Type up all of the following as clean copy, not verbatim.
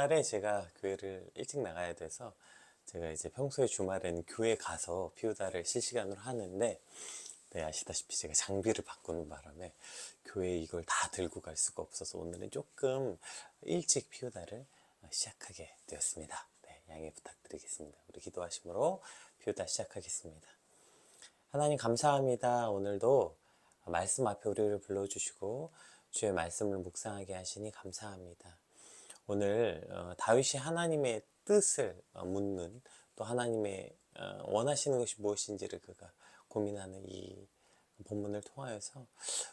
주말에 제가 교회를 일찍 나가야 돼서 제가 이제 평소에 주말에는 교회 가서 피우다를 실시간으로 하는데, 네, 아시다시피 제가 장비를 바꾸는 바람에 교회에 이걸 다 들고 갈 수가 없어서 오늘은 조금 일찍 피우다를 시작하게 되었습니다. 네, 양해 부탁드리겠습니다. 우리 기도하심으로 피우다 시작하겠습니다. 하나님 감사합니다. 오늘도 말씀 앞에 우리를 불러주시고 주의 말씀을 묵상하게 하시니 감사합니다. 오늘 다윗이 하나님의 뜻을 묻는, 또 하나님의 원하시는 것이 무엇인지를 그가 고민하는 이 본문을 통하여서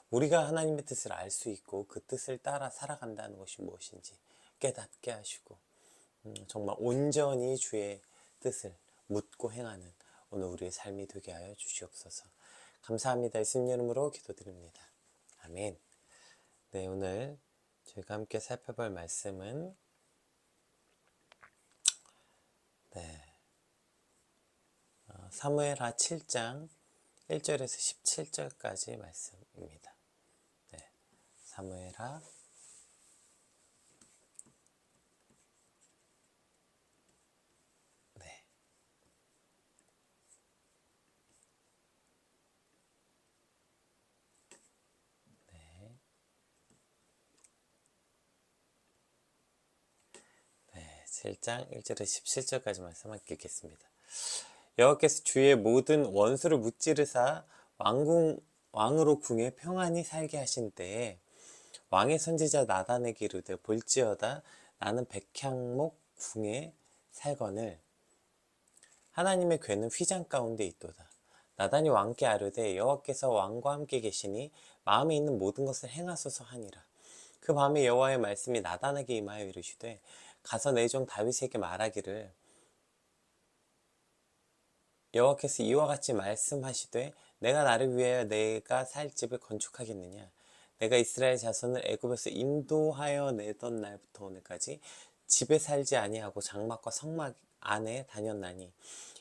우리가 하나님의 뜻을 알 수 있고 그 뜻을 따라 살아간다는 것이 무엇인지 깨닫게 하시고, 정말 온전히 주의 뜻을 묻고 행하는 오늘 우리의 삶이 되게 하여 주시옵소서. 감사합니다. 예수님 이름으로 기도드립니다. 아멘. 네, 오늘 저희가 함께 살펴볼 말씀은 사무엘하 7장 1절에서 17절까지 말씀입니다. 네, 사무엘하 네. 네. 네, 7장 1절에서 17절까지 말씀 함께 읽겠습니다. 여호와께서 주의 모든 원수를 무찌르사 왕으로 궁에 평안히 살게 하신 때에 왕의 선지자 나단에게 이르되 볼지어다 나는 백향목 궁에 살거늘 하나님의 궤는 휘장 가운데 있도다. 나단이 왕께 아뢰되 여호와께서 왕과 함께 계시니 마음에 있는 모든 것을 행하소서 하니라. 그 밤에 여호와의 말씀이 나단에게 임하여 이르시되 가서 내 종 다윗에게 말하기를 여호와께서 이와 같이 말씀하시되 내가 나를 위하여 내가 살 집을 건축하겠느냐. 내가 이스라엘 자손을 애굽에서 인도하여 내던 날부터 오늘까지 집에 살지 아니하고 장막과 성막 안에 다녔나니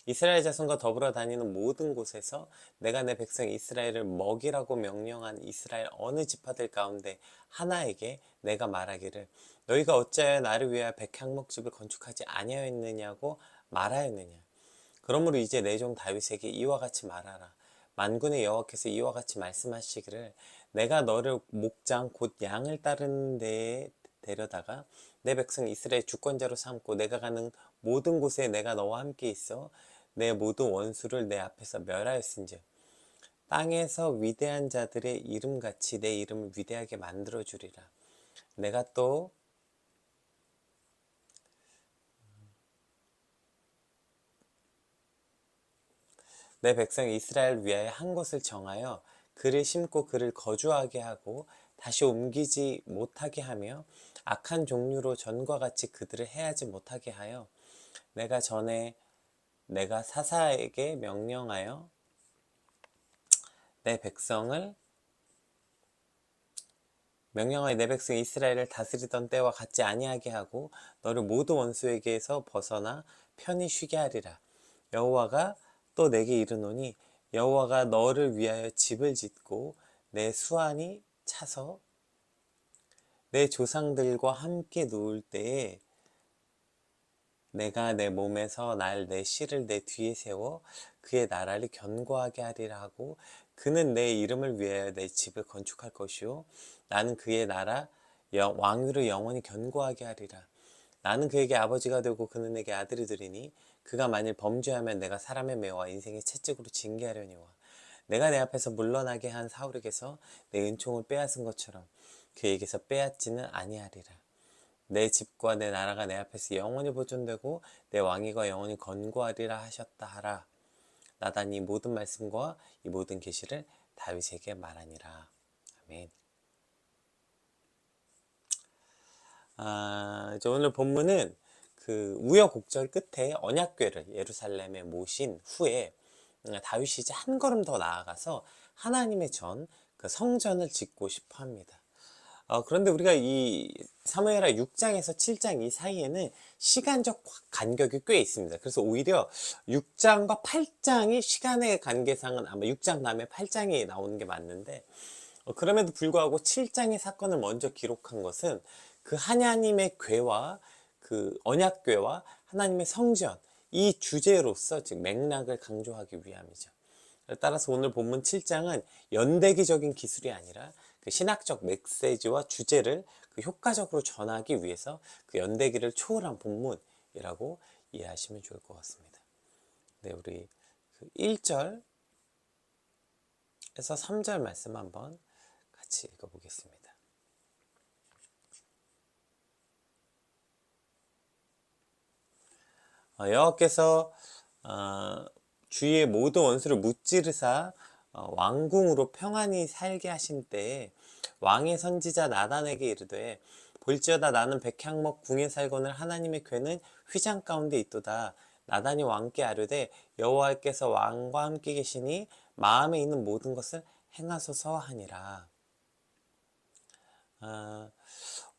이스라엘 자손과 더불어 다니는 모든 곳에서 내가 내 백성 이스라엘을 먹이라고 명령한 이스라엘 어느 지파들 가운데 하나에게 내가 말하기를 너희가 어찌하여 나를 위하여 백향목집을 건축하지 아니하였느냐고 말하였느냐. 그러므로 이제 내 종 다윗에게 이와 같이 말하라. 만군의 여호와께서 이와 같이 말씀하시기를 내가 너를 목장 곧 양을 따르는 데에 데려다가 내 백성 이스라엘 주권자로 삼고 내가 가는 모든 곳에 내가 너와 함께 있어 내 모든 원수를 내 앞에서 멸하였은즉 땅에서 위대한 자들의 이름같이 내 이름을 위대하게 만들어 주리라. 내가 또 내 백성 이스라엘 위하여 한 곳을 정하여 그를 심고 그를 거주하게 하고 다시 옮기지 못하게 하며 악한 종류로 전과 같이 그들을 해하지 못하게 하여 내가 전에 내가 사사에게 명령하여 내 백성 이스라엘을 다스리던 때와 같지 아니하게 하고 너를 모두 원수에게서 벗어나 편히 쉬게 하리라. 여호와가 또 내게 이르노니 여호와가 너를 위하여 집을 짓고 내 수완이 차서 내 조상들과 함께 누울 때에 내가 내 몸에서 날 내 씨를 내 뒤에 세워 그의 나라를 견고하게 하리라 하고 그는 내 이름을 위하여 내 집을 건축할 것이요 나는 그의 나라 왕위를 영원히 견고하게 하리라. 나는 그에게 아버지가 되고 그는 내게 아들이 되리니 그가 만일 범죄하면 내가 사람의 매와 인생의 채찍으로 징계하려니와 내가 내 앞에서 물러나게 한 사울에게서 내 은총을 빼앗은 것처럼 그에게서 빼앗지는 아니하리라. 내 집과 내 나라가 내 앞에서 영원히 보존되고 내 왕위가 영원히 건고하리라 하셨다 하라. 나단이 이 모든 말씀과 이 모든 계시를 다윗에게 말하니라. 아멘. 이제 오늘 본문은 그 우여곡절 끝에 언약궤를 예루살렘에 모신 후에 다윗이 이제 한 걸음 더 나아가서 하나님의 그 성전을 짓고 싶어 합니다. 그런데 우리가 이 사무엘하 6장에서 7장 이 사이에는 시간적 간격이 꽤 있습니다. 그래서 오히려 6장과 8장이 시간의 관계상은 아마 6장 다음에 8장이 나오는 게 맞는데, 그럼에도 불구하고 7장의 사건을 먼저 기록한 것은 그 하나님의 궤와 그 언약궤와 하나님의 성전, 이 주제로서 즉 맥락을 강조하기 위함이죠. 따라서 오늘 본문 7장은 연대기적인 기술이 아니라 그 신학적 메시지와 주제를 그 효과적으로 전하기 위해서 그 연대기를 초월한 본문이라고 이해하시면 좋을 것 같습니다. 네, 우리 그 1절에서 3절 말씀 한번 같이 읽어보겠습니다. 여호와께서 주위의 모든 원수를 무찌르사 왕궁으로 평안히 살게 하신 때에 왕의 선지자 나단에게 이르되 볼지어다 나는 백향목 궁에 살거늘 하나님의 궤는 휘장 가운데 있도다. 나단이 왕께 아뢰되 여호와께서 왕과 함께 계시니 마음에 있는 모든 것을 행하소서 하니라.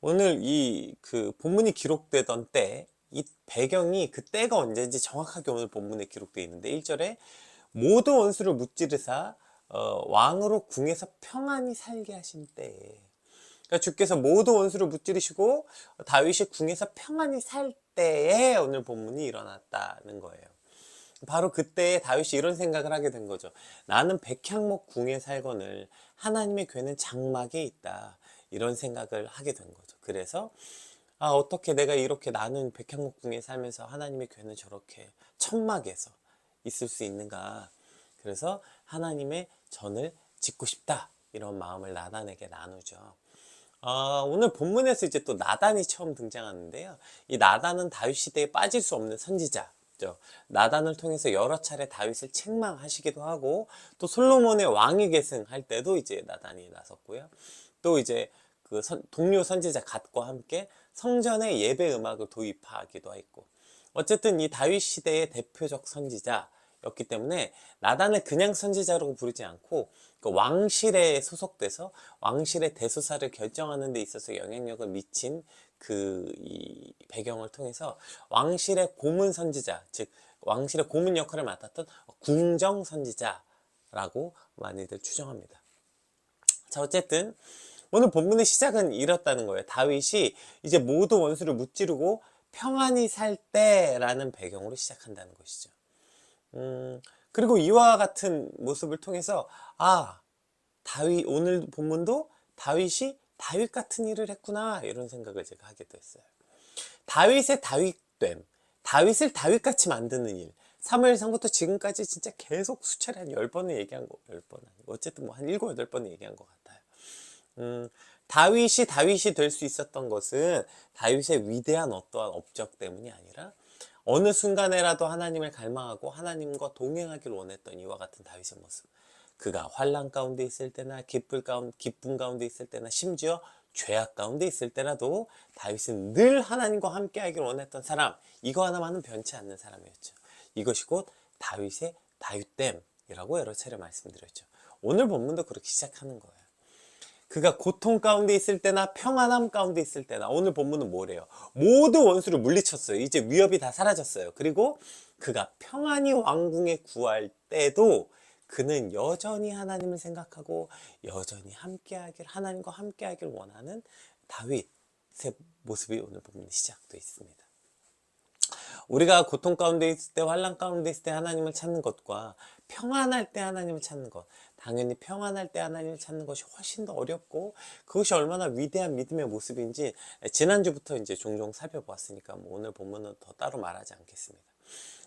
오늘 이 그 본문이 기록되던 때, 이 배경이 그 때가 언제인지 정확하게 오늘 본문에 기록되어 있는데 1절에 모든 원수를 무찌르사 왕으로 궁에서 평안히 살게 하신 때에, 그러니까 주께서 모든 원수를 무찌르시고 다윗이 궁에서 평안히 살 때에 오늘 본문이 일어났다는 거예요. 바로 그때 다윗이 이런 생각을 하게 된 거죠. 나는 백향목 궁에 살거늘 하나님의 궤는 장막에 있다. 이런 생각을 하게 된 거죠. 그래서 어떻게 내가 이렇게 나는 백향목 궁에 살면서 하나님의 궤는 저렇게 천막에서 있을 수 있는가. 그래서 하나님의 전을 짓고 싶다. 이런 마음을 나단에게 나누죠. 오늘 본문에서 이제 또 나단이 처음 등장하는데요. 이 나단은 다윗 시대에 빠질 수 없는 선지자죠. 나단을 통해서 여러 차례 다윗을 책망하시기도 하고, 또 솔로몬의 왕위 계승할 때도 이제 나단이 나섰고요. 또 이제 그 동료 선지자 갓과 함께 성전에 예배 음악을 도입하기도 했고, 어쨌든 이 다윗 시대의 대표적 선지자였기 때문에 나단을 그냥 선지자라고 부르지 않고 그 왕실에 소속돼서 왕실의 대소사를 결정하는 데 있어서 영향력을 미친 그 이 배경을 통해서 왕실의 고문 선지자, 즉 왕실의 고문 역할을 맡았던 궁정 선지자라고 많이들 추정합니다. 자, 어쨌든 오늘 본문의 시작은 이렇다는 거예요. 다윗이 이제 모든 원수를 무찌르고 평안히 살 때라는 배경으로 시작한다는 것이죠. 그리고 이와 같은 모습을 통해서 오늘 본문도 다윗이 다윗 같은 일을 했구나, 이런 생각을 제가 하게 됐어요. 다윗의 다윗됨, 다윗을 다윗같이 만드는 일, 사무엘상부터 지금까지 진짜 계속 수차례 한 10번을 얘기한 거, 10번 아니고 어쨌든 뭐 한 7, 8번을 얘기한 것 같아요. 다윗이 될 수 있었던 것은 다윗의 위대한 어떠한 업적 때문이 아니라 어느 순간에라도 하나님을 갈망하고 하나님과 동행하길 원했던 이와 같은 다윗의 모습. 그가 환난 가운데 있을 때나 기쁨 가운데 있을 때나 심지어 죄악 가운데 있을 때라도 다윗은 늘 하나님과 함께 하길 원했던 사람, 이거 하나만은 변치 않는 사람이었죠. 이것이 곧 다윗의 다윗됨이라고 여러 차례 말씀드렸죠. 오늘 본문도 그렇게 시작하는 거예요. 그가 고통 가운데 있을 때나 평안함 가운데 있을 때나, 오늘 본문은 뭐래요? 모든 원수를 물리쳤어요. 이제 위협이 다 사라졌어요. 그리고 그가 평안히 왕궁에 구할 때도 그는 여전히 하나님을 생각하고 여전히 하나님과 함께하길 원하는 다윗의 모습이 오늘 본문에 시작되어 있습니다. 우리가 고통 가운데 있을 때, 환난 가운데 있을 때 하나님을 찾는 것과 평안할 때 하나님을 찾는 것, 당연히 평안할 때 하나님을 찾는 것이 훨씬 더 어렵고, 그것이 얼마나 위대한 믿음의 모습인지 지난주부터 이제 종종 살펴보았으니까 뭐 오늘 본문은 더 따로 말하지 않겠습니다.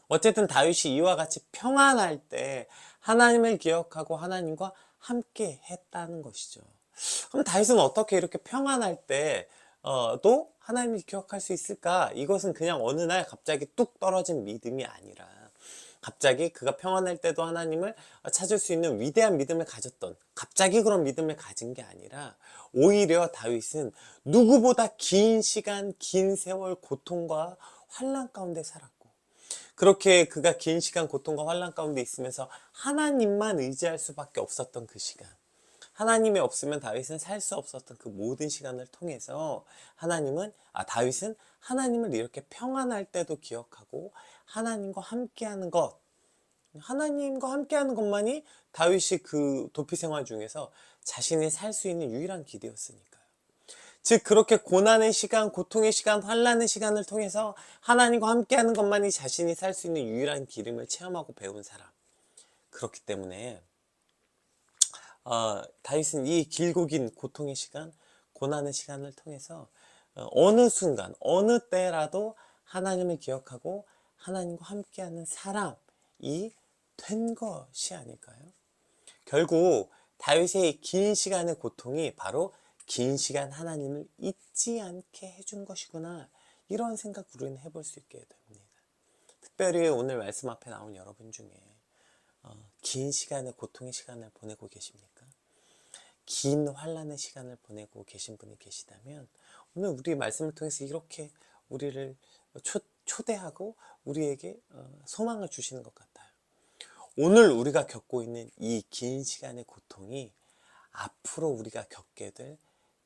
어쨌든 다윗이 이와 같이 평안할 때 하나님을 기억하고 하나님과 함께 했다는 것이죠. 그럼 다윗은 어떻게 이렇게 평안할 때도 하나님을 기억할 수 있을까? 이것은 그냥 어느 날 갑자기 뚝 떨어진 믿음이 아니라, 갑자기 그가 평안할 때도 하나님을 찾을 수 있는 위대한 믿음을 가졌던, 갑자기 그런 믿음을 가진 게 아니라, 오히려 다윗은 누구보다 긴 시간, 긴 세월 고통과 환난 가운데 살았고, 그렇게 그가 긴 시간 고통과 환난 가운데 있으면서 하나님만 의지할 수밖에 없었던 그 시간, 하나님이 없으면 다윗은 살 수 없었던 그 모든 시간을 통해서 다윗은 하나님을 이렇게 평안할 때도 기억하고 하나님과 함께하는 것, 하나님과 함께하는 것만이 다윗이 그 도피 생활 중에서 자신이 살 수 있는 유일한 길이었으니까요. 즉 그렇게 고난의 시간, 고통의 시간, 환난의 시간을 통해서 하나님과 함께하는 것만이 자신이 살 수 있는 유일한 길임을 체험하고 배운 사람. 그렇기 때문에 다윗은 이 길고 긴 고통의 시간, 고난의 시간을 통해서 어느 순간, 어느 때라도 하나님을 기억하고 하나님과 함께하는 사람이 된 것이 아닐까요? 결국 다윗의 긴 시간의 고통이 바로 긴 시간 하나님을 잊지 않게 해준 것이구나, 이런 생각 우리는 해볼 수 있게 됩니다. 특별히 오늘 말씀 앞에 나온 여러분 중에 긴 시간의 고통의 시간을 보내고 계십니까? 긴 환난의 시간을 보내고 계신 분이 계시다면 오늘 우리 말씀을 통해서 이렇게 우리를 초대하고 우리에게 소망을 주시는 것 같아요. 오늘 우리가 겪고 있는 이 긴 시간의 고통이 앞으로 우리가 겪게 될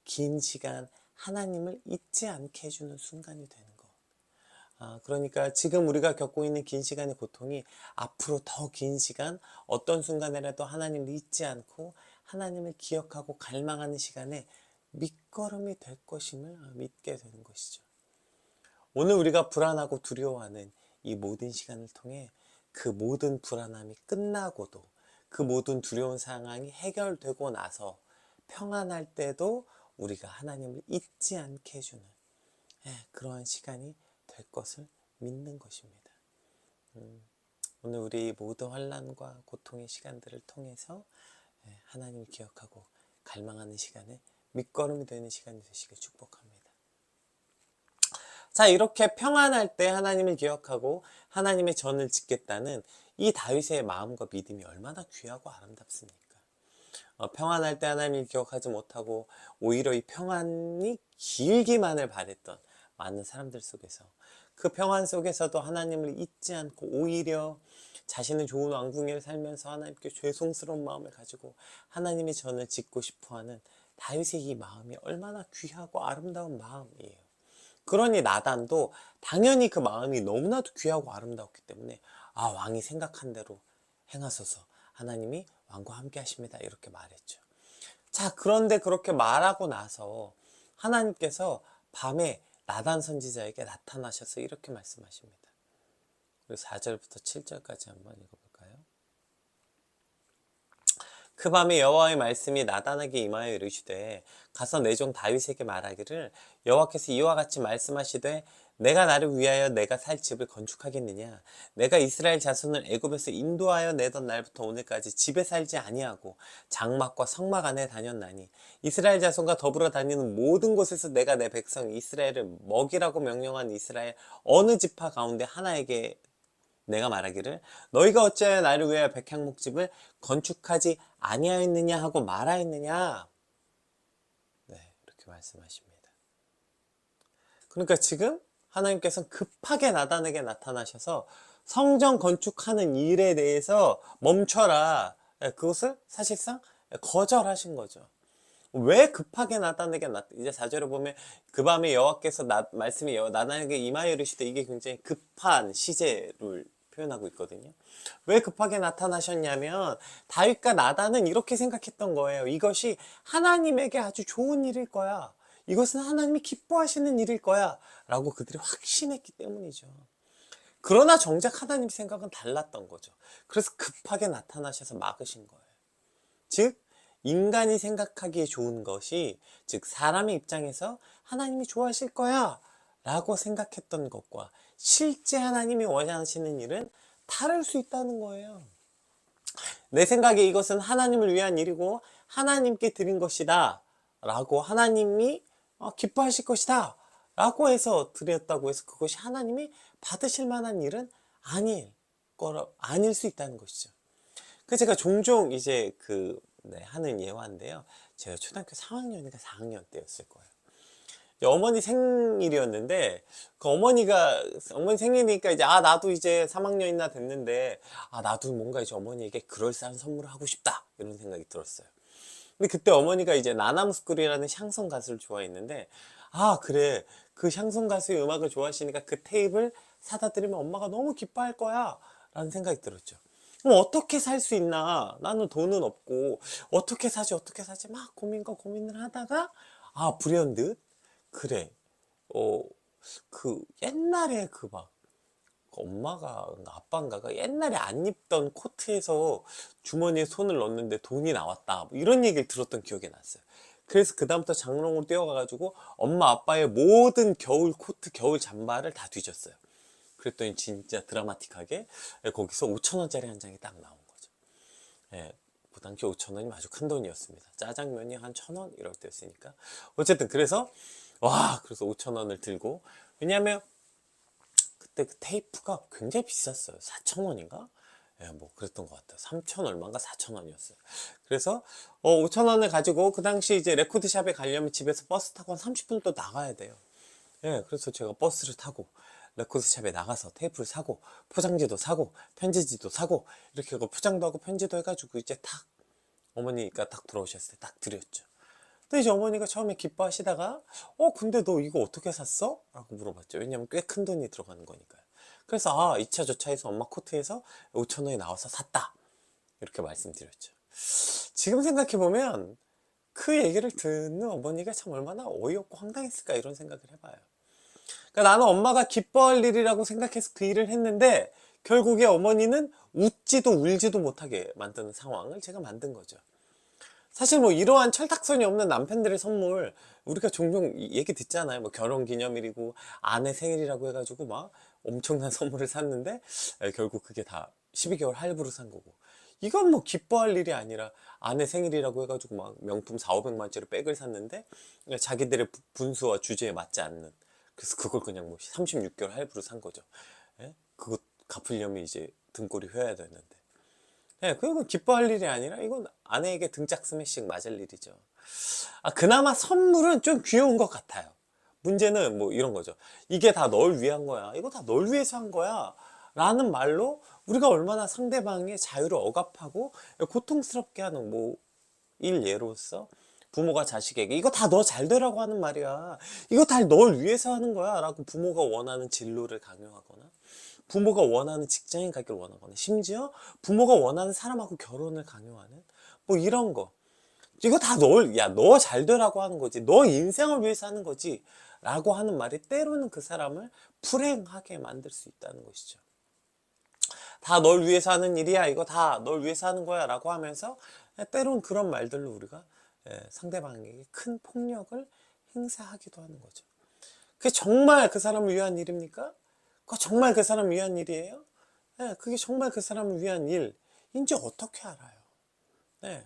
긴 시간 하나님을 잊지 않게 해주는 순간이 되는 것. 그러니까 지금 우리가 겪고 있는 긴 시간의 고통이 앞으로 더 긴 시간, 어떤 순간에라도 하나님을 잊지 않고 하나님을 기억하고 갈망하는 시간에 밑거름이 될 것임을 믿게 되는 것이죠. 오늘 우리가 불안하고 두려워하는 이 모든 시간을 통해 그 모든 불안함이 끝나고도, 그 모든 두려운 상황이 해결되고 나서 평안할 때도 우리가 하나님을 잊지 않게 해주는 그러한 시간이 될 것을 믿는 것입니다. 오늘 우리 모든 환난과 고통의 시간들을 통해서 하나님을 기억하고 갈망하는 시간에 밑거름이 되는 시간이 되시길 축복합니다. 자, 이렇게 평안할 때 하나님을 기억하고 하나님의 전을 짓겠다는 이 다윗의 마음과 믿음이 얼마나 귀하고 아름답습니까? 평안할 때 하나님을 기억하지 못하고 오히려 이 평안이 길기만을 바랬던 많은 사람들 속에서, 그 평안 속에서도 하나님을 잊지 않고 오히려 자신은 좋은 왕궁에 살면서 하나님께 죄송스러운 마음을 가지고 하나님의 전을 짓고 싶어하는 다윗의 이 마음이 얼마나 귀하고 아름다운 마음이에요. 그러니 나단도 당연히 그 마음이 너무나도 귀하고 아름다웠기 때문에 왕이 생각한 대로 행하소서, 하나님이 왕과 함께 하십니다, 이렇게 말했죠. 자, 그런데 그렇게 말하고 나서 하나님께서 밤에 나단 선지자에게 나타나셔서 이렇게 말씀하십니다. 우리 4절부터 7절까지 한번 읽어볼까요? 그 밤에 여호와의 말씀이 나단에게 임하여 이르시되 가서 내 종 다윗에게 말하기를 여호와께서 이와 같이 말씀하시되 내가 나를 위하여 내가 살 집을 건축하겠느냐? 내가 이스라엘 자손을 애굽에서 인도하여 내던 날부터 오늘까지 집에 살지 아니하고 장막과 성막 안에 다녔나니 이스라엘 자손과 더불어 다니는 모든 곳에서 내가 내 백성 이스라엘을 먹이라고 명령한 이스라엘 어느 지파 가운데 하나에게 내가 말하기를 너희가 어찌하여 나를 위하여 백향목집을 건축하지 아니하였느냐 하고 말하였느냐? 이렇게 말씀하십니다. 그러니까 지금 하나님께서는 급하게 나단에게 나타나셔서 성전 건축하는 일에 대해서 멈춰라, 그것을 사실상 거절하신 거죠. 왜 급하게 나단에게 이제 4절에 보면 그 밤에 여호와께서 말씀이 나단에게 임하여 이르시되, 이게 굉장히 급한 시제를 표현하고 있거든요. 왜 급하게 나타나셨냐면 다윗과 나단은 이렇게 생각했던 거예요. 이것이 하나님에게 아주 좋은 일일 거야, 이것은 하나님이 기뻐하시는 일일 거야 라고 그들이 확신했기 때문이죠. 그러나 정작 하나님 생각은 달랐던 거죠. 그래서 급하게 나타나셔서 막으신 거예요. 즉 인간이 생각하기에 좋은 것이, 즉 사람의 입장에서 하나님이 좋아하실 거야 라고 생각했던 것과 실제 하나님이 원하시는 일은 다를 수 있다는 거예요. 내 생각에 이것은 하나님을 위한 일이고 하나님께 드린 것이다 라고, 하나님이 기뻐하실 것이다 라고 해서 드렸다고 해서 그것이 하나님이 받으실 만한 일은 아닐 수 있다는 것이죠. 그 제가 종종 이제 하는 예화인데요. 제가 초등학교 3학년인가 4학년 때였을 거예요. 어머니 생일이었는데 어머니 생일이니까 이제 나도 이제 3학년이나 됐는데 나도 뭔가 이제 어머니에게 그럴싸한 선물을 하고 싶다, 이런 생각이 들었어요. 근데 그때 어머니가 이제 나남스쿨이라는 샹송 가수를 좋아했는데 그래, 그 샹송 가수의 음악을 좋아하시니까 그 테이프를 사다 드리면 엄마가 너무 기뻐할 거야 라는 생각이 들었죠. 그럼 어떻게 살 수 있나, 나는 돈은 없고 어떻게 사지 막 고민을 하다가 아, 불현듯? 그래. 그 옛날에 그 막 엄마가 아빠인가가 옛날에 안 입던 코트에서 주머니에 손을 넣었는데 돈이 나왔다, 뭐 이런 얘기를 들었던 기억이 났어요. 그래서 그 다음부터 장롱으로 뛰어가가지고 엄마 아빠의 모든 겨울 코트 겨울 잠바를 다 뒤졌어요. 그랬더니 진짜 드라마틱하게 거기서 5,000원짜리 한 장이 딱 나온 거죠. 예, 그 당시 5,000원이 아주 큰 돈이었습니다. 짜장면이 한 1,000원 이럴 때였으니까. 어쨌든 그래서 그래서 5,000원을 들고, 왜냐하면 그때 그 테이프가 굉장히 비쌌어요. 4,000원인가? 예, 뭐 그랬던 것 같아요. 3,000 얼마인가 4,000원이었어요. 그래서 5,000원을 가지고 그 당시 이제 레코드샵에 가려면 집에서 버스 타고 한 30분 또 나가야 돼요. 예, 그래서 제가 버스를 타고 레코드샵에 나가서 테이프를 사고 포장지도 사고 편지지도 사고 이렇게 하고 포장도 하고 편지도 해가지고 이제 탁 어머니가 딱 들어오셨을 때 딱 드렸죠. 근데 이제 어머니가 처음에 기뻐하시다가 근데 너 이거 어떻게 샀어? 라고 물어봤죠. 왜냐면 꽤 큰 돈이 들어가는 거니까요. 그래서 2차 저차에서 엄마 코트에서 5,000원이 나와서 샀다, 이렇게 말씀드렸죠. 지금 생각해보면 그 얘기를 듣는 어머니가 참 얼마나 어이없고 황당했을까, 이런 생각을 해봐요. 그러니까 나는 엄마가 기뻐할 일이라고 생각해서 그 일을 했는데 결국에 어머니는 웃지도 울지도 못하게 만드는 상황을 제가 만든 거죠. 사실 뭐 이러한 철딱선이 없는 남편들의 선물 우리가 종종 얘기 듣잖아요. 뭐 결혼기념일이고 아내 생일이라고 해가지고 막 엄청난 선물을 샀는데 결국 그게 다 12개월 할부로 산 거고, 이건 뭐 기뻐할 일이 아니라 아내 생일이라고 해가지고 막 명품 4,500만짜리 백을 샀는데 자기들의 분수와 주제에 맞지 않는, 그래서 그걸 그냥 뭐 36개월 할부로 산 거죠. 예? 그거 갚으려면 이제 등골이 휘어야 되는데. 예, 그건 기뻐할 일이 아니라 이건 아내에게 등짝 스매싱 맞을 일이죠. 그나마 선물은 좀 귀여운 것 같아요. 문제는 뭐 이런 거죠. 이게 다 널 위한 거야, 이거 다 널 위해서 한 거야 라는 말로 우리가 얼마나 상대방의 자유를 억압하고 고통스럽게 하는, 뭐 일예로서 부모가 자식에게 이거 다 너 잘 되라고 하는 말이야, 이거 다 널 위해서 하는 거야 라고 부모가 원하는 진로를 강요하거나 부모가 원하는 직장인 가기를 원하거나 심지어 부모가 원하는 사람하고 결혼을 강요하는 뭐 이런 거, 이거 다 너 잘 되라고 하는 거지, 너 인생을 위해서 하는 거지 라고 하는 말이 때로는 그 사람을 불행하게 만들 수 있다는 것이죠. 다 널 위해서 하는 일이야, 이거 다 널 위해서 하는 거야 라고 하면서 때로는 그런 말들로 우리가 상대방에게 큰 폭력을 행사하기도 하는 거죠. 그게 정말 그 사람을 위한 일입니까? 그거 정말 그 사람을 위한 일이에요? 그게 정말 그 사람을 위한 일인지 어떻게 알아요?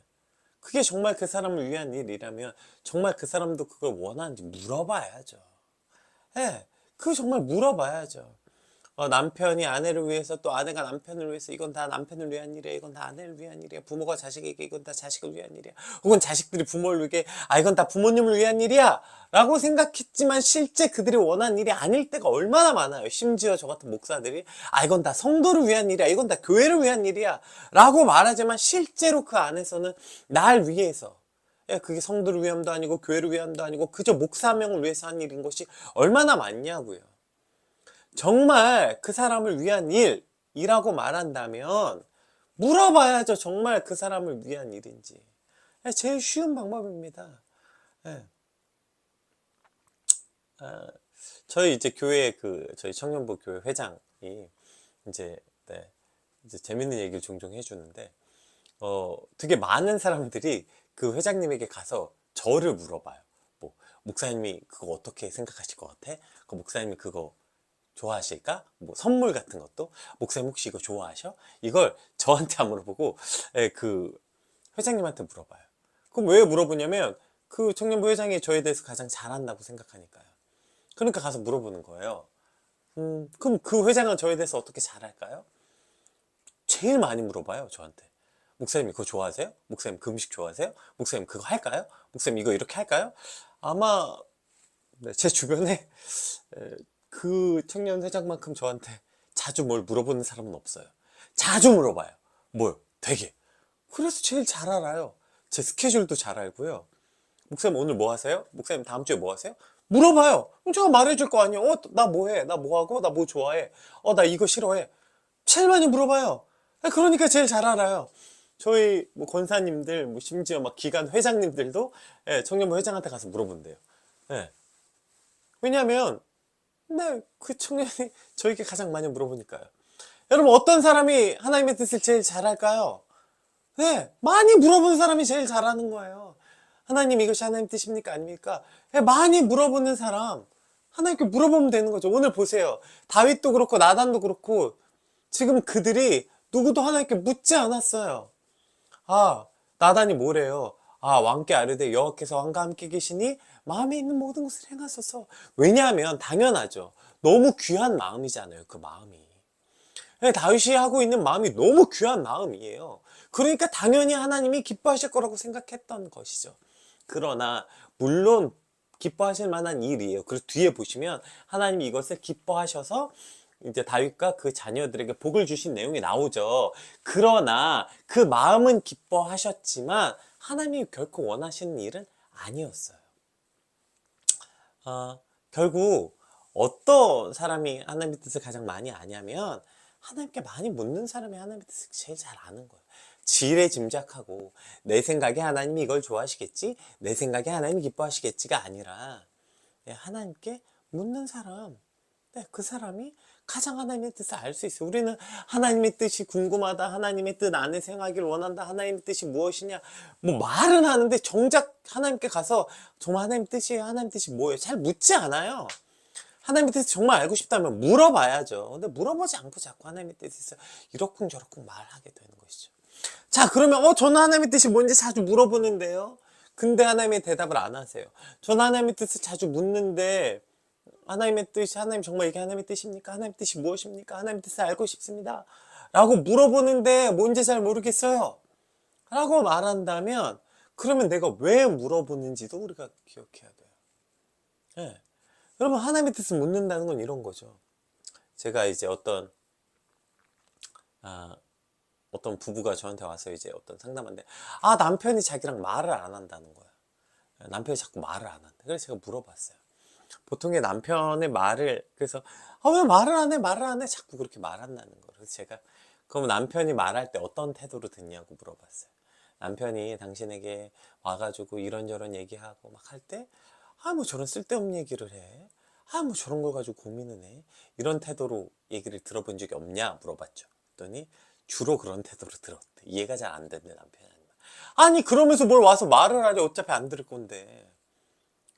그게 정말 그 사람을 위한 일이라면 정말 그 사람도 그걸 원하는지 물어봐야죠. 그거 정말 물어봐야죠. 남편이 아내를 위해서 또 아내가 남편을 위해서 이건 다 남편을 위한 일이야, 이건 다 아내를 위한 일이야, 부모가 자식에게 이건 다 자식을 위한 일이야, 혹은 자식들이 부모를 위해 이건 다 부모님을 위한 일이야 라고 생각했지만 실제 그들이 원하는 일이 아닐 때가 얼마나 많아요. 심지어 저 같은 목사들이 이건 다 성도를 위한 일이야, 이건 다 교회를 위한 일이야 라고 말하지만 실제로 그 안에서는 날 위해서, 그게 성도를 위함도 아니고 교회를 위함도 아니고 그저 목사 한 명을 위해서 한 일인 것이 얼마나 많냐고요. 정말 그 사람을 위한 일이라고 말한다면 물어봐야죠. 정말 그 사람을 위한 일인지. 제일 쉬운 방법입니다. 저희 이제 교회 저희 청년부 교회 회장이 이제 재밌는 얘기를 종종 해주는데 되게 많은 사람들이 그 회장님에게 가서 저를 물어봐요. 뭐 목사님이 그거 어떻게 생각하실 것 같아? 그 목사님이 그거 좋아하실까? 뭐 선물 같은 것도 목사님 혹시 이거 좋아하셔? 이걸 저한테 안 물어보고 그 회장님한테 물어봐요. 그럼 왜 물어보냐면 그 청년부 회장이 저에 대해서 가장 잘한다고 생각하니까요. 그러니까 가서 물어보는 거예요. 그럼 그 회장은 저에 대해서 어떻게 잘할까요? 제일 많이 물어봐요, 저한테. 목사님 그거 좋아하세요? 목사님 그 음식 좋아하세요? 목사님 그거 할까요? 목사님 이거 이렇게 할까요? 아마 제 주변에 그 청년 회장만큼 저한테 자주 뭘 물어보는 사람은 없어요. 자주 물어봐요. 뭘? 되게. 그래서 제일 잘 알아요. 제 스케줄도 잘 알고요. 목사님 오늘 뭐 하세요? 목사님 다음 주에 뭐 하세요? 물어봐요. 그럼 제가 말해줄 거 아니에요. 나 뭐 해? 나 뭐 하고? 나 뭐 좋아해? 나 이거 싫어해? 제일 많이 물어봐요. 그러니까 제일 잘 알아요. 저희 뭐 권사님들, 뭐 심지어 막 기관 회장님들도 예, 청년부 회장한테 가서 물어본대요. 예. 왜냐하면 네, 그 청년이 저에게 가장 많이 물어보니까요. 여러분 어떤 사람이 하나님의 뜻을 제일 잘할까요? 네, 많이 물어보는 사람이 제일 잘하는 거예요. 하나님 이것이 하나님 뜻입니까? 아닙니까? 네, 많이 물어보는 사람 하나님께 물어보면 되는 거죠. 오늘 보세요. 다윗도 그렇고 나단도 그렇고 지금 그들이 누구도 하나님께 묻지 않았어요. 아, 나단이 뭐래요? 아, 왕께 아뢰되 여호와께서 왕과 함께 계시니 마음에 있는 모든 것을 행하소서. 왜냐하면 당연하죠. 너무 귀한 마음이잖아요. 그 마음이. 네, 다윗이 하고 있는 마음이 너무 귀한 마음이에요. 그러니까 당연히 하나님이 기뻐하실 거라고 생각했던 것이죠. 그러나 물론 기뻐하실 만한 일이에요. 그래서 뒤에 보시면 하나님이 이것을 기뻐하셔서 이제 다윗과 그 자녀들에게 복을 주신 내용이 나오죠. 그러나 그 마음은 기뻐하셨지만 하나님이 결코 원하시는 일은 아니었어요. 결국 어떤 사람이 하나님의 뜻을 가장 많이 아냐면 하나님께 많이 묻는 사람이 하나님의 뜻을 제일 잘 아는 거예요. 지레 짐작하고 내 생각에 하나님이 이걸 좋아하시겠지? 내 생각에 하나님이 기뻐하시겠지가 아니라 하나님께 묻는 사람, 그 사람이 가장 하나님의 뜻을 알 수 있어요. 우리는 하나님의 뜻이 궁금하다, 하나님의 뜻 안에 생하기를 원한다, 하나님의 뜻이 무엇이냐, 뭐 말은 하는데 정작 하나님께 가서 정말 하나님 뜻이 하나님 뜻이 뭐예요? 잘 묻지 않아요. 하나님의 뜻을 정말 알고 싶다면 물어봐야죠. 근데 물어보지 않고 자꾸 하나님의 뜻이 있어 이러쿵저러쿵 말하게 되는 것이죠. 자, 그러면 저는 하나님의 뜻이 뭔지 자주 물어보는데요. 근데 하나님의 대답을 안 하세요. 저는 하나님의 뜻을 자주 묻는데 하나님의 뜻이 하나님 정말 이게 하나님의 뜻입니까? 하나님의 뜻이 무엇입니까? 하나님의 뜻을 알고 싶습니다. 라고 물어보는데 뭔지 잘 모르겠어요. 라고 말한다면 그러면 내가 왜 물어보는지도 우리가 기억해야 돼요. 네. 여러분 하나님의 뜻을 묻는다는 건 이런 거죠. 제가 이제 어떤 부부가 저한테 와서 이제 어떤 상담하는데 남편이 자기랑 말을 안 한다는 거야. 남편이 자꾸 말을 안 한다. 그래서 제가 물어봤어요. 보통의 남편의 말을 그래서 왜 말을 안 해? 말을 안 해? 자꾸 그렇게 말한다는 거예요. 그래서 제가 그럼 남편이 말할 때 어떤 태도로 듣냐고 물어봤어요. 남편이 당신에게 와가지고 이런저런 얘기하고 막 할 때 뭐 저런 쓸데없는 얘기를 해. 뭐 저런 걸 가지고 고민을 해. 이런 태도로 얘기를 들어본 적이 없냐 물어봤죠. 그랬더니 주로 그런 태도로 들었대. 이해가 잘 안 된대 남편이. 아니 그러면서 뭘 와서 말을 하지 어차피 안 들을 건데.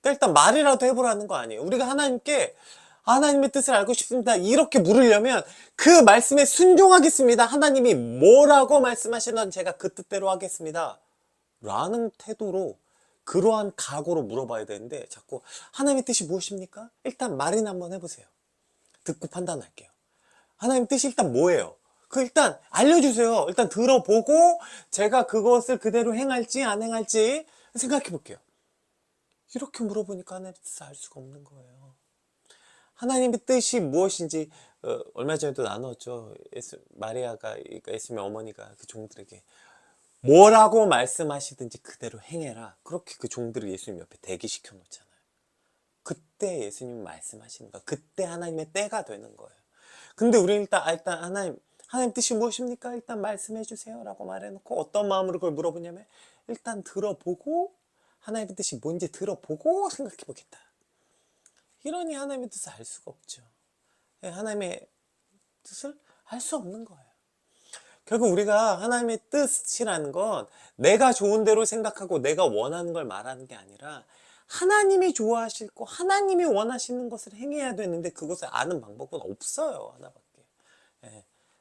일단 말이라도 해보라는 거 아니에요. 우리가 하나님께 하나님의 뜻을 알고 싶습니다 이렇게 물으려면 그 말씀에 순종하겠습니다. 하나님이 뭐라고 말씀하시든 제가 그 뜻대로 하겠습니다 라는 태도로 그러한 각오로 물어봐야 되는데 자꾸 하나님의 뜻이 무엇입니까? 일단 말이나 한번 해보세요. 듣고 판단할게요. 하나님 뜻이 일단 뭐예요? 일단 알려주세요. 일단 들어보고 제가 그것을 그대로 행할지 안 행할지 생각해 볼게요. 이렇게 물어보니까 하나님의 뜻을 알 수가 없는 거예요. 하나님의 뜻이 무엇인지 얼마 전에도 나눴죠. 마리아가 그러니까 예수님의 어머니가 그 종들에게 뭐라고 말씀하시든지 그대로 행해라. 그렇게 그 종들을 예수님 옆에 대기시켜 놓잖아요. 그때 예수님이 말씀하시는 거야. 그때 하나님의 때가 되는 거예요. 근데 우리는 일단 하나님 뜻이 무엇입니까? 일단 말씀해 주세요 라고 말해놓고 어떤 마음으로 그걸 물어보냐면 일단 들어보고 하나님의 뜻이 뭔지 들어보고 생각해 보겠다. 이러니 하나님의 뜻을 알 수가 없죠. 하나님의 뜻을 알 수 없는 거예요. 결국 우리가 하나님의 뜻이라는 건 내가 좋은 대로 생각하고 내가 원하는 걸 말하는 게 아니라 하나님이 좋아하실 거 하나님이 원하시는 것을 행해야 되는데 그것을 아는 방법은 없어요. 하나밖에.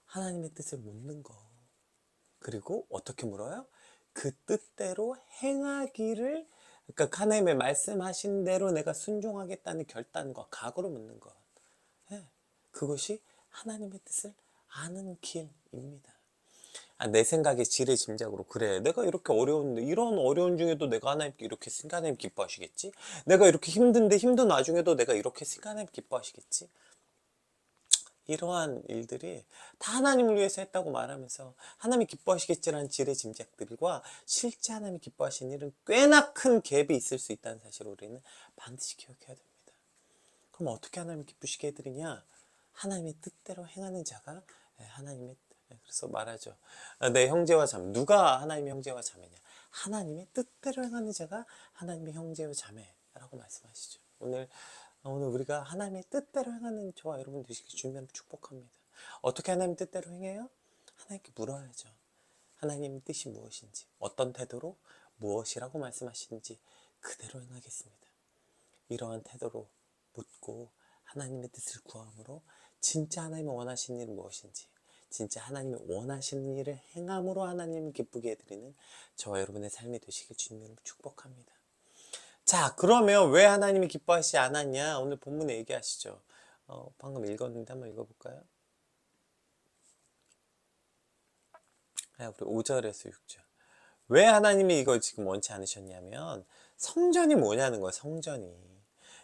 하나님의 뜻을 묻는 거. 그리고 어떻게 물어요? 그 뜻대로 행하기를 그러니까 하나님의 말씀하신 대로 내가 순종하겠다는 결단과 각오로 묻는 것. 그것이 하나님의 뜻을 아는 길입니다. 내 생각에 지레 짐작으로 그래 내가 이렇게 어려운데 이런 어려운 중에도 내가 하나님께 이렇게 생각 하나님 기뻐하시겠지? 내가 이렇게 힘든데 힘든 와중에도 내가 이렇게 생각 하나님 기뻐하시겠지? 이러한 일들이 다 하나님을 위해서 했다고 말하면서 하나님이 기뻐하시겠지라는 지레 짐작들과 실제 하나님이 기뻐하시는 일은 꽤나 큰 갭이 있을 수 있다는 사실을 우리는 반드시 기억해야 됩니다. 그럼 어떻게 하나님을 기쁘시게 해드리냐? 하나님의 뜻대로 행하는 자가 하나님의 그래서 말하죠. 내 형제와 자매. 누가 하나님의 형제와 자매냐? 하나님의 뜻대로 행하는 자가 하나님의 형제와 자매라고 말씀하시죠. 오늘 우리가 하나님의 뜻대로 행하는 저와 여러분 되시길 주님으로 축복합니다. 어떻게 하나님 뜻대로 행해요? 하나님께 물어야죠. 하나님의 뜻이 무엇인지, 어떤 태도로 무엇이라고 말씀하시는지 그대로 행하겠습니다. 이러한 태도로 묻고 하나님의 뜻을 구함으로 진짜 하나님이 원하시는 일은 무엇인지, 진짜 하나님이 원하시는 일을 행함으로 하나님을 기쁘게 해드리는 저와 여러분의 삶이 되시길 주님으로 축복합니다. 자, 그러면 왜 하나님이 기뻐하시지 않았냐? 오늘 본문에 얘기하시죠. 방금 읽었는데 한번 읽어볼까요? 우리 5절에서 6절. 왜 하나님이 이걸 지금 원치 않으셨냐면 성전이 뭐냐는 거예요. 성전이.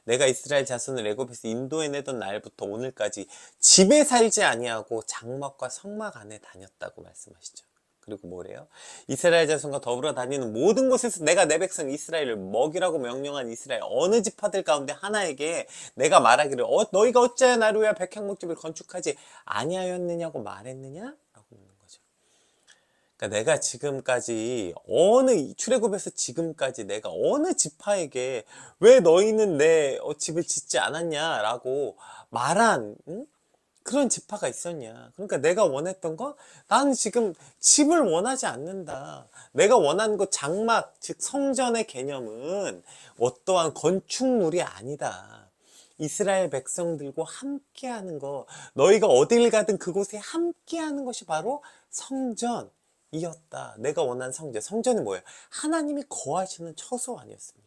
내가 이스라엘 자손을 애굽에서 인도해내던 날부터 오늘까지 집에 살지 아니하고 장막과 성막 안에 다녔다고 말씀하시죠. 그리고 뭐래요? 이스라엘 자손과 더불어 다니는 모든 곳에서 내가 내 백성 이스라엘을 먹이라고 명령한 이스라엘 어느 지파들 가운데 하나에게 내가 말하기를 너희가 어찌하여 나를 위하여 백향목집을 건축하지 아니하였느냐고 말했느냐? 라고 묻는 거죠. 그러니까 내가 지금까지 출애굽에서 지금까지 내가 어느 지파에게 왜 너희는 내 집을 짓지 않았냐라고 말한 그런 지파가 있었냐. 그러니까 내가 원했던 거 나는 지금 집을 원하지 않는다. 내가 원하는 거 장막 즉 성전의 개념은 어떠한 건축물이 아니다. 이스라엘 백성들과 함께하는 거, 너희가 어딜 가든 그곳에 함께하는 것이 바로 성전이었다. 내가 원하는 성전. 성전이 뭐예요? 하나님이 거하시는 처소 아니었습니까?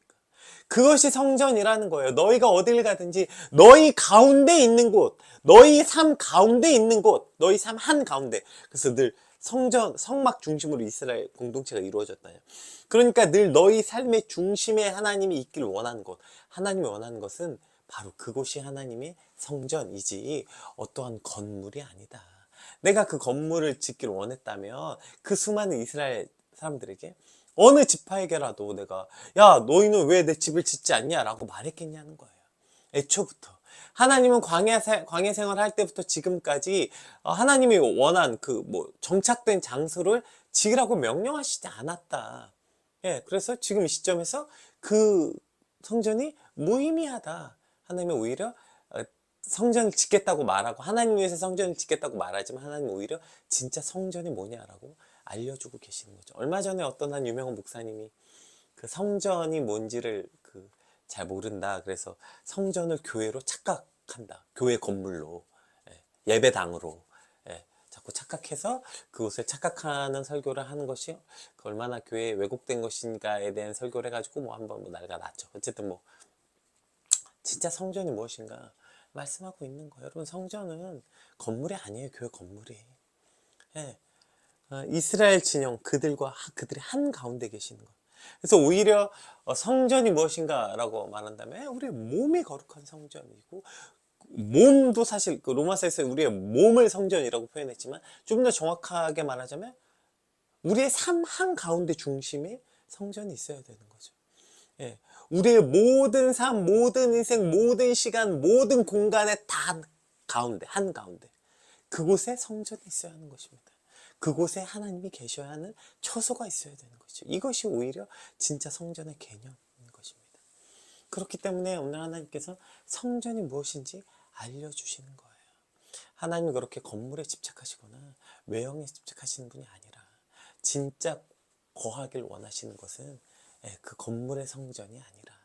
그것이 성전이라는 거예요. 너희가 어딜 가든지 너희 가운데 있는 곳, 너희 삶 가운데 있는 곳, 너희 삶 한가운데. 그래서 늘 성막 중심으로 이스라엘 공동체가 이루어졌다. 그러니까 늘 너희 삶의 중심에 하나님이 있기를 원하는 곳, 하나님이 원하는 것은 바로 그곳이 하나님의 성전이지 어떠한 건물이 아니다. 내가 그 건물을 짓기를 원했다면 그 수많은 이스라엘 사람들에게 어느 지파에게라도 내가 야 너희는 왜 내 집을 짓지 않냐 라고 말했겠냐는 거예요. 애초부터 하나님은 광야 생활 할 때부터 지금까지 하나님이 원한 정착된 장소를 지으라고 명령하시지 않았다. 그래서 지금 이 시점에서 그 성전이 무의미하다. 하나님은 오히려 성전을 짓겠다고 말하고 하나님 위해서 성전을 짓겠다고 말하지만 하나님은 오히려 진짜 성전이 뭐냐라고 알려주고 계시는 거죠. 얼마 전에 어떤 한 유명한 목사님이 그 성전이 뭔지를 잘 모른다. 그래서 성전을 교회로 착각한다. 교회 건물로, 예배당으로 자꾸 착각해서 그곳을 착각하는 설교를 하는 것이 얼마나 교회에 왜곡된 것인가에 대한 설교를 해가지고 한번 난리가 났죠. 어쨌든 진짜 성전이 무엇인가 말씀하고 있는 거예요. 여러분 성전은 건물이 아니에요. 교회 건물이. 이스라엘 진영 그들이 한가운데 계시는 거예요. 그래서 오히려 성전이 무엇인가 라고 말한다면 우리의 몸이 거룩한 성전이고 몸도 사실 로마서에서 우리의 몸을 성전이라고 표현했지만 좀 더 정확하게 말하자면 우리의 삶 한가운데 중심에 성전이 있어야 되는 거죠. 우리의 모든 삶, 모든 인생, 모든 시간, 모든 공간의 다 한가운데 그곳에 성전이 있어야 하는 것입니다. 그곳에 하나님이 계셔야 하는 처소가 있어야 되는 거죠. 이것이 오히려 진짜 성전의 개념인 것입니다. 그렇기 때문에 오늘 하나님께서 성전이 무엇인지 알려주시는 거예요. 하나님이 그렇게 건물에 집착하시거나 외형에 집착하시는 분이 아니라 진짜 거하길 원하시는 것은 그 건물의 성전이 아니라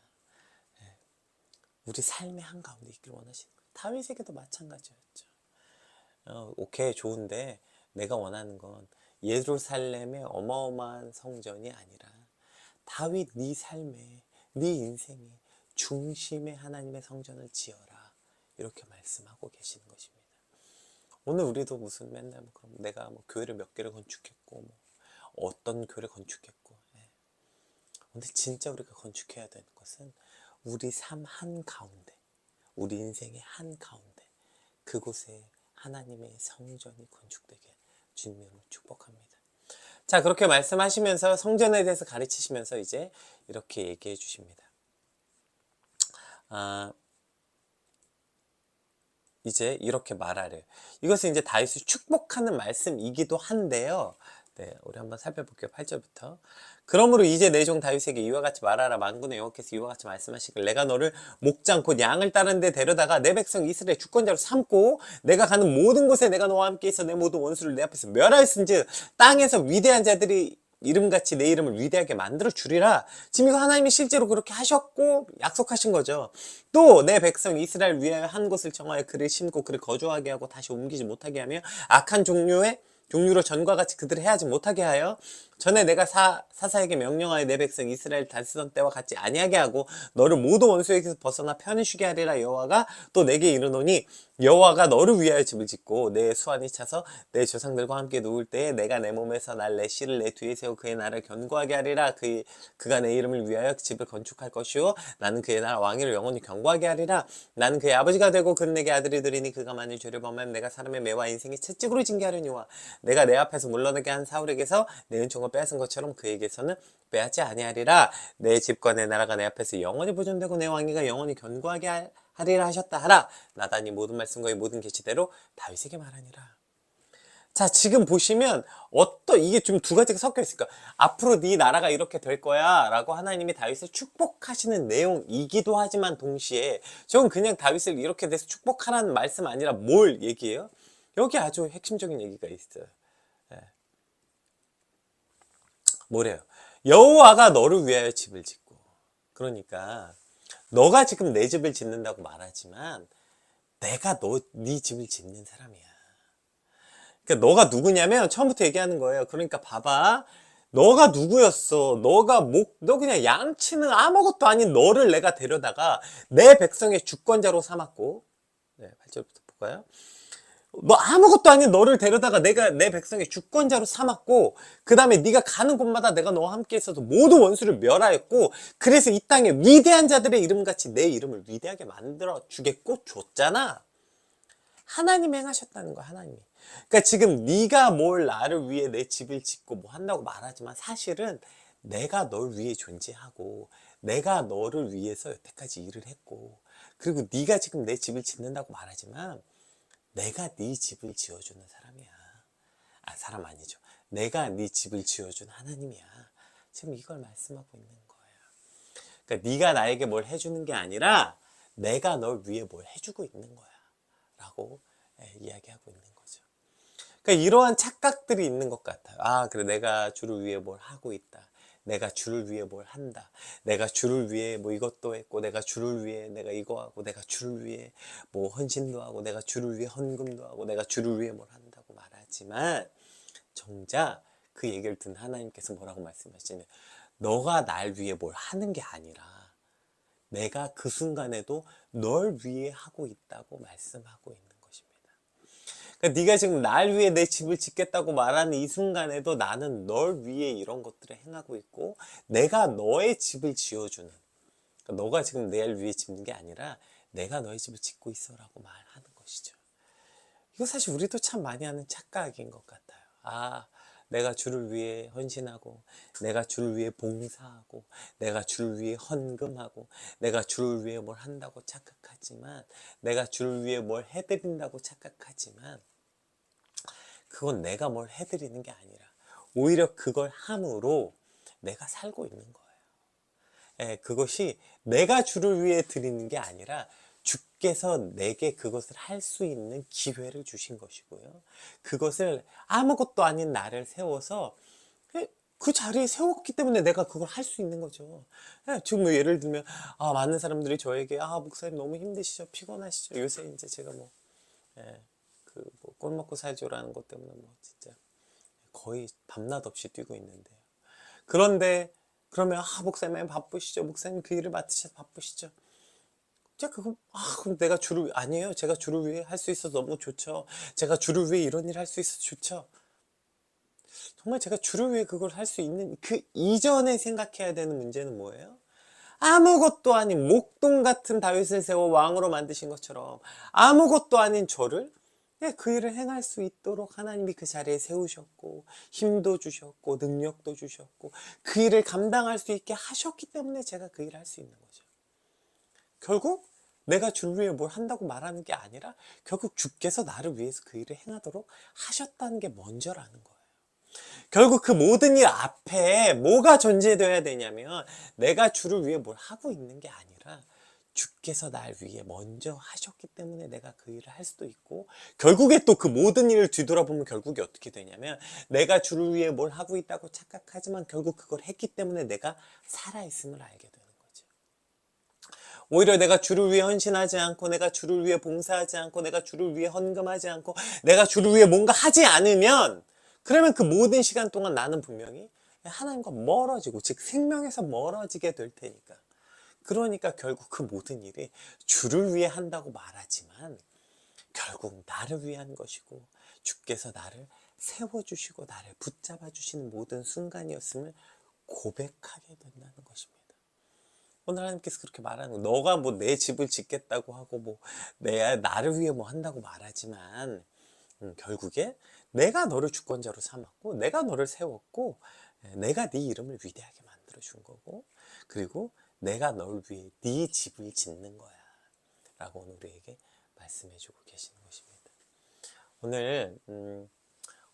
우리 삶의 한가운데 있길 원하시는 거예요. 다윗에게도 마찬가지였죠. 오케이 좋은데 내가 원하는 건 예루살렘의 어마어마한 성전이 아니라 다윗 네 삶에 네 인생의 중심에 하나님의 성전을 지어라 이렇게 말씀하고 계시는 것입니다. 오늘 우리도 무슨 맨날 그럼 내가 교회를 몇 개를 건축했고 어떤 교회를 건축했고 근데 진짜 우리가 건축해야 되는 것은 우리 삶 한가운데 우리 인생의 한가운데 그곳에 하나님의 성전이 건축되게 주님으로 축복합니다. 자, 그렇게 말씀하시면서 성전에 대해서 가르치시면서 이제 이렇게 얘기해 주십니다. 이제 이렇게 말하래. 이것은 이제 다윗을 축복하는 말씀이기도 한데요. 네, 우리 한번 살펴볼게요. 8절부터. 그러므로 이제 내 종 다윗에게 이와 같이 말하라. 만군의 여호와께서 이와 같이 말씀하시길 내가 너를 목장 곧 양을 따르는 데 데려다가 내 백성 이스라엘 주권자로 삼고 내가 가는 모든 곳에 내가 너와 함께 있어 내 모든 원수를 내 앞에서 멸하였은즉 땅에서 위대한 자들이 이름같이 내 이름을 위대하게 만들어 주리라. 지금 이거 하나님이 실제로 그렇게 하셨고 약속하신 거죠. 또 내 백성 이스라엘 위하여 한 곳을 정하여 그를 심고 그를 거주하게 하고 다시 옮기지 못하게 하며 악한 종류로 전과 같이 그들을 해하지 못하게 하여 전에 내가 사사에게 명령하여 내 백성 이스라엘 다스던 때와 같이 아니하게 하고 너를 모두 원수에게서 벗어나 편히 쉬게 하리라. 여호와가 또 내게 이르노니 여호와가 너를 위하여 집을 짓고 내 수완이 차서 내 조상들과 함께 누울 때에 내가 내 몸에서 날 내 씨를 내 뒤에 세워 그의 나라를 견고하게 하리라. 그가 내 이름을 위하여 집을 건축할 것이요 나는 그의 나라 왕위를 영원히 견고하게 하리라. 나는 그의 아버지가 되고 그는 내게 아들이 되리니 그가 만일 죄를 범하면 내가 사람의 매와 인생의 채찍으로 징계하려니와 내가 내 앞에서 물러나게 한 사울에게서 내 은총을 빼앗은 것처럼 그에게서는 빼앗지 아니하리라. 내 집과 내 나라가 내 앞에서 영원히 보존되고 내 왕위가 영원히 견고하게 하리라 하셨다 하라. 나단이 모든 말씀과 이 모든 계시대로 다윗에게 말하니라. 자, 지금 보시면 이게 좀 두 가지가 섞여 있으니까 앞으로 네 나라가 이렇게 될 거야 라고 하나님이 다윗을 축복하시는 내용이기도 하지만 동시에 저건 그냥 다윗을 이렇게 돼서 축복하라는 말씀 아니라 뭘 얘기해요? 여기 아주 핵심적인 얘기가 있어요. 예. 뭐래요? 여호와가 너를 위하여 집을 짓고, 그러니까 너가 지금 내 집을 짓는다고 말하지만 내가 네 집을 짓는 사람이야. 그러니까 너가 누구냐면 처음부터 얘기하는 거예요. 그러니까 봐봐, 너가 누구였어? 너 그냥 양치는 아무것도 아닌 너를 내가 데려다가 내 백성의 주권자로 삼았고, 네, 8절부터 볼까요? 너 아무것도 아닌 너를 데려다가 내가 내 백성의 주권자로 삼았고, 그 다음에 네가 가는 곳마다 내가 너와 함께 있어서 모든 원수를 멸하였고, 그래서 이 땅에 위대한 자들의 이름같이 내 이름을 위대하게 만들어 주겠고 줬잖아. 하나님이 행하셨다는 거야, 하나님이. 그러니까 지금 네가 뭘 나를 위해 내 집을 짓고 뭐 한다고 말하지만 사실은 내가 널 위해 존재하고 내가 너를 위해서 여태까지 일을 했고, 그리고 네가 지금 내 집을 짓는다고 말하지만 내가 네 집을 지어주는 사람이야. 사람 아니죠. 내가 네 집을 지어준 하나님이야. 지금 이걸 말씀하고 있는 거예요. 그러니까 네가 나에게 뭘 해주는 게 아니라 내가 널 위해 뭘 해주고 있는 거야 라고 이야기하고 있는 거죠. 그러니까 이러한 착각들이 있는 것 같아요. 그래, 내가 주를 위해 뭘 하고 있다. 내가 주를 위해 뭘 한다. 내가 주를 위해 뭐 이것도 했고, 내가 주를 위해 내가 이거 하고, 내가 주를 위해 뭐 헌신도 하고, 내가 주를 위해 헌금도 하고, 내가 주를 위해 뭘 한다고 말하지만 정작 그 얘기를 든 하나님께서 뭐라고 말씀하시냐면 너가 날 위해 뭘 하는 게 아니라 내가 그 순간에도 널 위해 하고 있다고 말씀하고 있는 것입니다. 그러니까 네가 지금 날 위해 내 집을 짓겠다고 말하는 이 순간에도 나는 널 위해 이런 것들을 행하고 있고 내가 너의 집을 지어주는, 그러니까 너가 지금 내 위해 짓는 게 아니라 내가 너의 집을 짓고 있어 라고 말하는 것이죠. 이거 사실 우리도 참 많이 하는 착각인 것 같아요. 내가 주를 위해 헌신하고, 내가 주를 위해 봉사하고, 내가 주를 위해 헌금하고, 내가 주를 위해 뭘 한다고 착각하지만, 내가 주를 위해 뭘 해드린다고 착각하지만 그건 내가 뭘 해드리는 게 아니라 오히려 그걸 함으로 내가 살고 있는 거예요. 그것이 내가 주를 위해 드리는 게 아니라 주께서 내게 그것을 할 수 있는 기회를 주신 것이고요. 그것을 아무것도 아닌 나를 세워서 그 자리에 세웠기 때문에 내가 그걸 할 수 있는 거죠. 지금 뭐 예를 들면 많은 사람들이 저에게 목사님 너무 힘드시죠? 피곤하시죠? 요새 이제 제가 뭐 꼴 먹고 살죠라는 것 때문에 뭐 진짜 거의 밤낮 없이 뛰고 있는데요. 그런데 그러면 목사님 바쁘시죠? 목사님 그 일을 맡으셔서 바쁘시죠? 제가 그럼 내가 아니에요. 제가 주를 위해 할 수 있어서 너무 좋죠. 제가 주를 위해 이런 일 할 수 있어서 좋죠. 정말 제가 주를 위해 그걸 할 수 있는 그 이전에 생각해야 되는 문제는 뭐예요? 아무것도 아닌 목동 같은 다윗을 세워 왕으로 만드신 것처럼 아무것도 아닌 저를 그 일을 행할 수 있도록 하나님이 그 자리에 세우셨고 힘도 주셨고 능력도 주셨고 그 일을 감당할 수 있게 하셨기 때문에 제가 그 일을 할 수 있는 거죠. 결국 내가 주를 위해 뭘 한다고 말하는 게 아니라 결국 주께서 나를 위해서 그 일을 행하도록 하셨다는 게 먼저라는 거예요. 결국 그 모든 일 앞에 뭐가 존재되어야 되냐면 내가 주를 위해 뭘 하고 있는 게 아니라 주께서 날 위해 먼저 하셨기 때문에 내가 그 일을 할 수도 있고, 결국에 또 그 모든 일을 뒤돌아보면 결국에 어떻게 되냐면 내가 주를 위해 뭘 하고 있다고 착각하지만 결국 그걸 했기 때문에 내가 살아있음을 알게 되는 거죠. 오히려 내가 주를 위해 헌신하지 않고, 내가 주를 위해 봉사하지 않고, 내가 주를 위해 헌금하지 않고, 내가 주를 위해 뭔가 하지 않으면, 그러면 그 모든 시간 동안 나는 분명히 하나님과 멀어지고, 즉 생명에서 멀어지게 될 테니까. 그러니까 결국 그 모든 일이 주를 위해 한다고 말하지만 결국 나를 위한 것이고, 주께서 나를 세워주시고 나를 붙잡아 주시는 모든 순간이었음을 고백하게 된다는 것입니다. 오늘 하나님께서 그렇게 말하는 거, 너가 뭐 내 집을 짓겠다고 하고 뭐 나를 위해 뭐 한다고 말하지만 결국에 내가 너를 주권자로 삼았고, 내가 너를 세웠고, 내가 네 이름을 위대하게 만들어 준 거고, 그리고 내가 너를 위해 네 집을 짓는 거야 라고 오늘 우리에게 말씀해 주고 계시는 것입니다. 오늘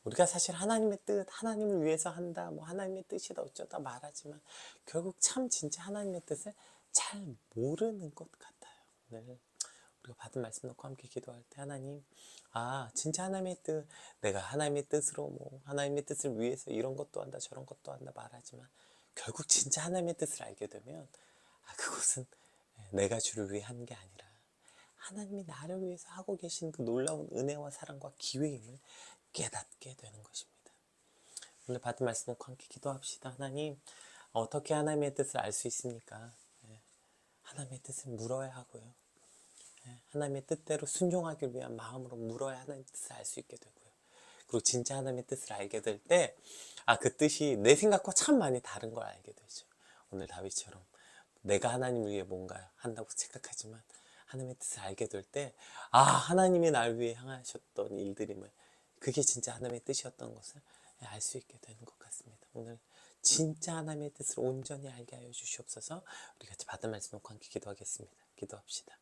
우리가 사실 하나님의 뜻, 하나님을 위해서 한다, 뭐 하나님의 뜻이다 어쩌다 말하지만 결국 참 진짜 하나님의 뜻을 잘 모르는 것 같아요. 오늘 우리가 받은 말씀 놓고 함께 기도할 때, 하나님, 진짜 하나님의 뜻, 내가 하나님의 뜻으로 뭐 하나님의 뜻을 위해서 이런 것도 한다 저런 것도 한다 말하지만 결국 진짜 하나님의 뜻을 알게 되면 그것은 내가 주를 위해 하는 게 아니라 하나님이 나를 위해서 하고 계신 그 놀라운 은혜와 사랑과 기회임을 깨닫게 되는 것입니다. 오늘 받은 말씀 놓고 함께 기도합시다. 하나님, 어떻게 하나님의 뜻을 알 수 있습니까? 하나님의 뜻을 물어야 하고요. 하나님의 뜻대로 순종하기 위한 마음으로 물어야 하나님의 뜻을 알 수 있게 되고요. 그리고 진짜 하나님의 뜻을 알게 될 때, 그 뜻이 내 생각과 참 많이 다른 걸 알게 되죠. 오늘 다윗처럼 내가 하나님을 위해 뭔가 한다고 생각하지만 하나님의 뜻을 알게 될 때, 하나님이 날 위해 향하셨던 일들임을, 그게 진짜 하나님의 뜻이었던 것을 알 수 있게 되는 것 같습니다. 오늘 진짜 하나님의 뜻을 온전히 알게 하여 주시옵소서. 우리 같이 받은 말씀 놓고 함께 기도하겠습니다. 기도합시다.